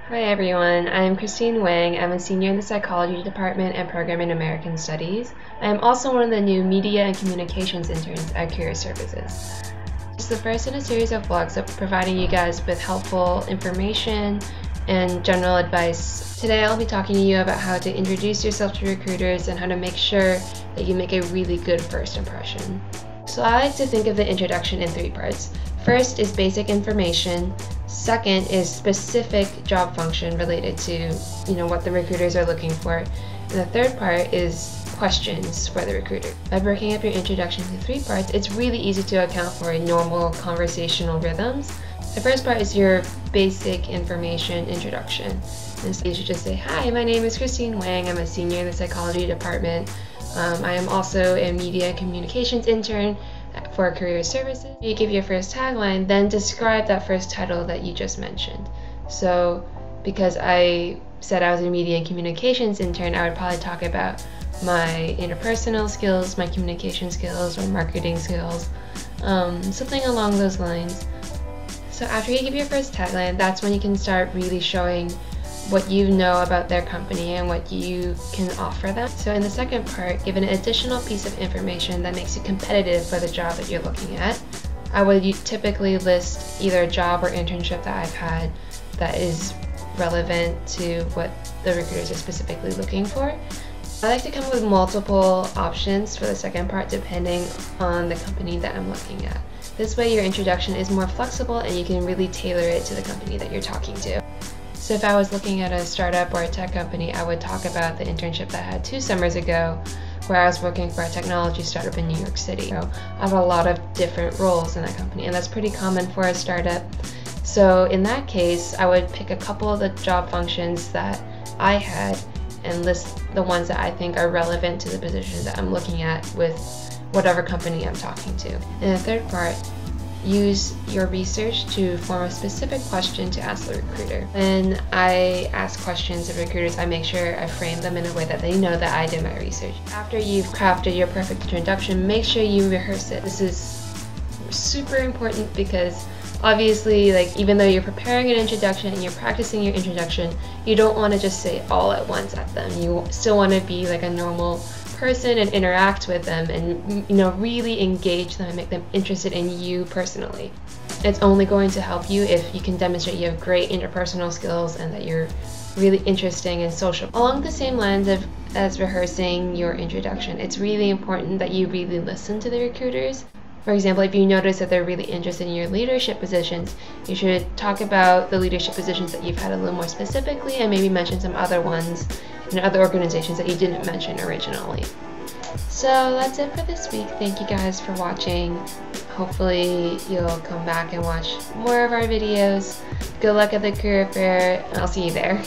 Hi everyone, I'm Christine Wang. I'm a senior in the Psychology Department and Program in American Studies. I am also one of the new Media and Communications interns at Career Services. This is the first in a series of vlogs of providing you guys with helpful information and general advice. Today I'll be talking to you about how to introduce yourself to recruiters and how to make sure that you make a really good first impression. So I like to think of the introduction in three parts. First is basic information. Second is specific job function related to, what the recruiters are looking for. And the third part is questions for the recruiter. By breaking up your introduction into three parts, it's really easy to account for normal conversational rhythms. The first part is your basic information introduction. And so you should just say, hi, my name is Christine Wang. I'm a senior in the Psychology Department. I am also a Media and Communications intern for Career Services. You give your first tagline, then describe that first title that you just mentioned. So because I said I was a Media and Communications intern, I would probably talk about my interpersonal skills, my communication skills, or marketing skills, something along those lines. So after you give your first tagline, that's when you can start really showing what you know about their company and what you can offer them. So in the second part, give an additional piece of information that makes you competitive for the job that you're looking at. I would typically list either a job or internship that I've had that is relevant to what the recruiters are specifically looking for. I like to come up with multiple options for the second part depending on the company that I'm looking at. This way your introduction is more flexible and you can really tailor it to the company that you're talking to. So if I was looking at a startup or a tech company, I would talk about the internship that I had 2 summers ago where I was working for a technology startup in New York City. So I have a lot of different roles in that company, and that's pretty common for a startup. So in that case, I would pick a couple of the job functions that I had and list the ones that I think are relevant to the position that I'm looking at with whatever company I'm talking to. In the third part, use your research to form a specific question to ask the recruiter. When I ask questions of recruiters, I make sure I frame them in a way that they know that I did my research. After you've crafted your perfect introduction, make sure you rehearse it. This is super important because obviously, even though you're preparing an introduction and you're practicing your introduction, you don't want to just say it all at once at them. You still want to be like a normal person and interact with them and really engage them and make them interested in you personally. It's only going to help you if you can demonstrate you have great interpersonal skills and that you're really interesting and social. Along the same lines as rehearsing your introduction, it's really important that you really listen to the recruiters. For example, if you notice that they're really interested in your leadership positions, you should talk about the leadership positions that you've had a little more specifically and maybe mention some other ones in other organizations that you didn't mention originally. So that's it for this week. Thank you guys for watching. Hopefully you'll come back and watch more of our videos. Good luck at the career fair, and I'll see you there.